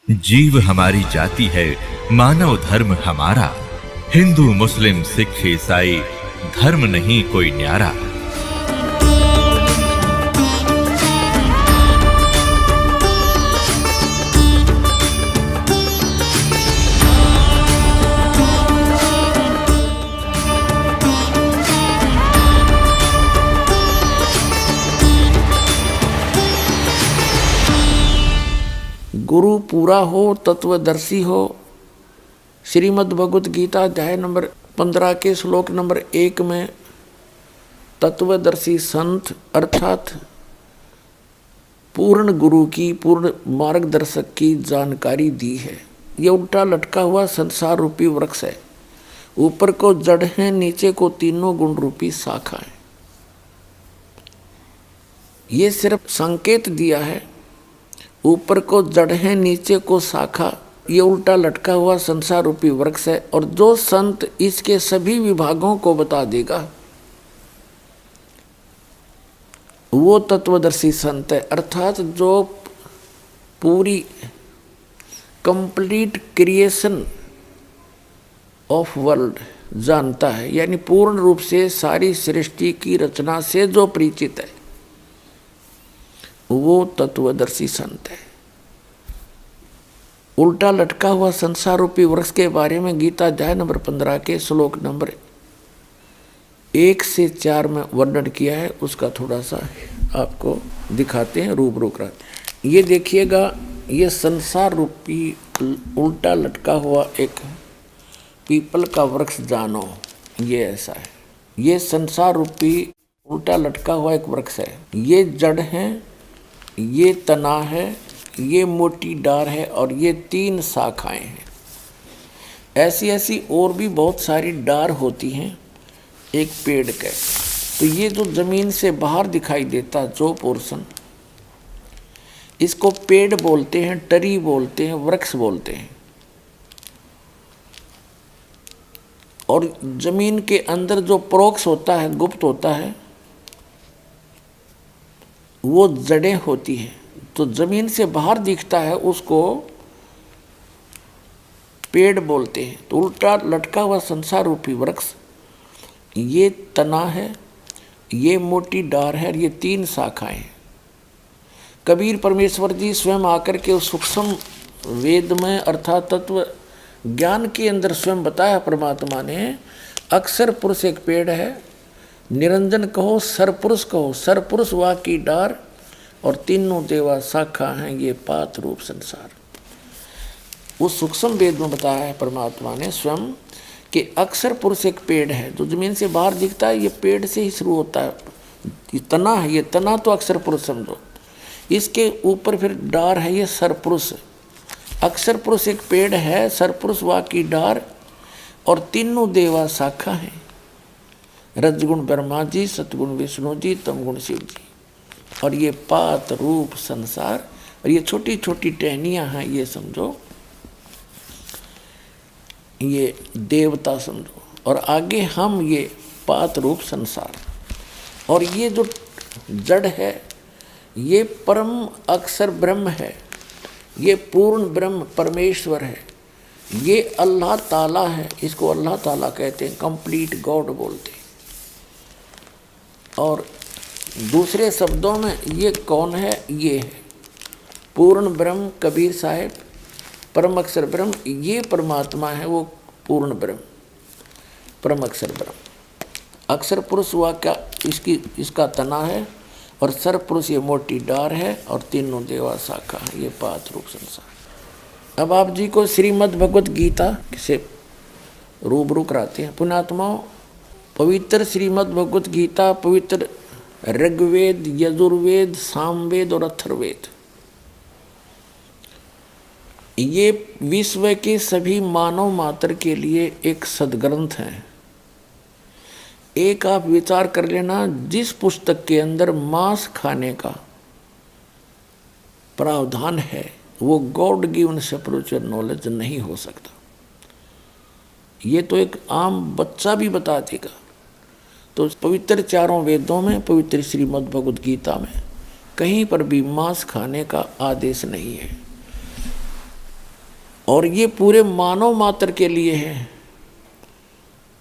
जीव हमारी जाति है, मानव धर्म हमारा। हिंदू मुस्लिम सिख ईसाई धर्म नहीं कोई न्यारा। गुरु पूरा हो, तत्वदर्शी हो। श्रीमद् भगवत गीता अध्याय नंबर 15 के श्लोक नंबर 1 में तत्वदर्शी संत अर्थात पूर्ण गुरु की, पूर्ण मार्गदर्शक की जानकारी दी है। ये उल्टा लटका हुआ संसार रूपी वृक्ष है। ऊपर को जड़ है, नीचे को तीनों गुण रूपी शाखा है। ये सिर्फ संकेत दिया है। ऊपर को जड़ है, नीचे को शाखा, ये उल्टा लटका हुआ संसार रूपी वृक्ष है। और जो संत इसके सभी विभागों को बता देगा वो तत्वदर्शी संत है। अर्थात जो पूरी कंप्लीट क्रिएशन ऑफ वर्ल्ड जानता है, यानी पूर्ण रूप से सारी सृष्टि की रचना से जो परिचित है वो तत्वदर्शी संत है। उल्टा लटका हुआ संसार रूपी वृक्ष के बारे में गीता अध्याय नंबर 15 के श्लोक नंबर 1 से 4 में वर्णन किया है। उसका थोड़ा सा आपको दिखाते हैं, रूबरू कराते हैं। ये देखिएगा, ये संसार रूपी उल्टा लटका हुआ एक पीपल का वृक्ष जानो, ये ऐसा है। ये संसार रूपी उल्टा लटका हुआ एक वृक्ष है। ये जड़ है, ये तना है, ये मोटी डार है और ये 3 शाखाएं हैं। ऐसी ऐसी और भी बहुत सारी डार होती हैं एक पेड़ के। तो ये जो जमीन से बाहर दिखाई देता जो पोर्शन, इसको पेड़ बोलते हैं, टरी बोलते हैं, वृक्ष बोलते हैं। और जमीन के अंदर जो परोक्ष होता है, गुप्त होता है, वो जड़ें होती हैं। तो जमीन से बाहर दिखता है उसको पेड़ बोलते हैं। तो उल्टा लटका हुआ संसार रूपी वृक्ष, ये तना है, ये मोटी डार है और ये 3 शाखाएं हैं। कबीर परमेश्वर जी स्वयं आकर के उस सूक्ष्म वेद में अर्थात तत्व ज्ञान के अंदर स्वयं बताया परमात्मा ने। अक्षर पुरुष एक पेड़ है, निरंजन कहो, सरपुरुष कहो। सरपुरुष वा की डार और तीनों देवा शाखा हैं, ये पात रूप संसार। उस सूक्ष्म वेद में बताया है परमात्मा ने स्वयं कि अक्षर पुरुष एक पेड़ है जो जमीन से बाहर दिखता है। ये पेड़ से ही शुरू होता है, ये तना है, ये तना तो अक्षर पुरुष समझो। इसके ऊपर फिर डार है, ये सरपुरुष। अक्षर पुरुष एक पेड़ है, सरपुरुष वा की डार और तीनों देवा शाखा हैं। रजगुण ब्रह्मा जी, सतगुण विष्णु जी, तमगुण शिव जी। और ये पात रूप संसार, और ये छोटी छोटी टहनियां हैं, ये समझो ये देवता समझो। और आगे हम, ये पात रूप संसार। और ये जो जड़ है ये परम अक्षर ब्रह्म है, ये पूर्ण ब्रह्म परमेश्वर है, ये अल्लाह ताला है। इसको अल्लाह ताला कहते हैं, कंप्लीट गॉड बोलते हैं। और दूसरे शब्दों में ये कौन है? ये है पूर्ण ब्रह्म। कबीर साहेब परम अक्षर ब्रह्म, ये परमात्मा है, वो पूर्ण ब्रह्म, परम अक्षर ब्रह्म। अक्षर पुरुष हुआ क्या, इसका तना है, और सर पुरुष ये मोटी डार है, और तीनों देवा शाखा है, ये पात रूप संसार। अब आप जी को श्रीमद् भगवत गीता से रूबरू कराते हैं। पुण्यात्माओं, पवित्र श्रीमद् भगवत गीता, पवित्र ऋग्वेद, यजुर्वेद, सामवेद और अथर्ववेद, ये विश्व के सभी मानव मात्र के लिए एक सद्ग्रंथ है। एक आप विचार कर लेना, जिस पुस्तक के अंदर मांस खाने का प्रावधान है वो गॉड गिवन स्पिरिचुअल नॉलेज नहीं हो सकता। ये तो एक आम बच्चा भी बता देगा। तो पवित्र चारों वेदों में, पवित्र श्रीमद् भगवद गीता में कहीं पर भी मांस खाने का आदेश नहीं है। और ये पूरे मानव मात्र के लिए है।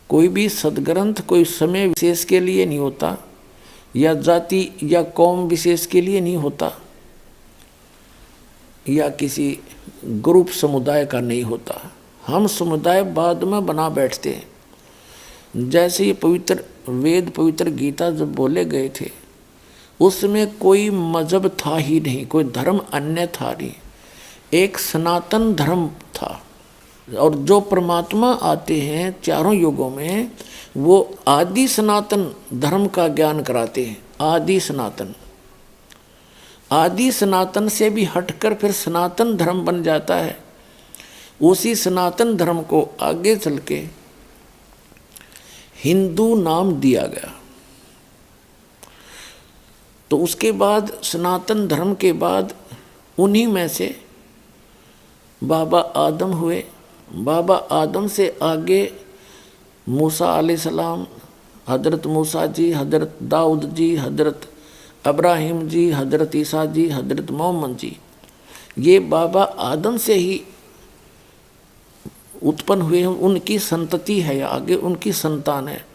कोई भी सदग्रंथ कोई समय विशेष के लिए नहीं होता, या जाति या कौम विशेष के लिए नहीं होता, या किसी ग्रुप समुदाय का नहीं होता। हम समुदाय बाद में बना बैठते हैं। जैसे ये पवित्र वेद पवित्र गीता जब बोले गए थे, उसमें कोई मजहब था ही नहीं, कोई धर्म अन्य था नहीं, एक सनातन धर्म था। और जो परमात्मा आते हैं चारों युगों में, वो आदि सनातन धर्म का ज्ञान कराते हैं। आदि सनातन, आदि सनातन से भी हटकर फिर सनातन धर्म बन जाता है। उसी सनातन धर्म को आगे चल के हिंदू नाम दिया गया। तो उसके बाद सनातन धर्म के बाद उन्हीं में से बाबा आदम हुए। बाबा आदम से आगे मूसा अलैहिस्सलाम, हजरत मूसा जी, हजरत दाऊद जी, हजरत अब्राहिम जी, हजरत ईसा जी, हजरत मोहम्मद जी, ये बाबा आदम से ही उत्पन्न हुए हैं। उनकी संतति है, आगे उनकी संतान है।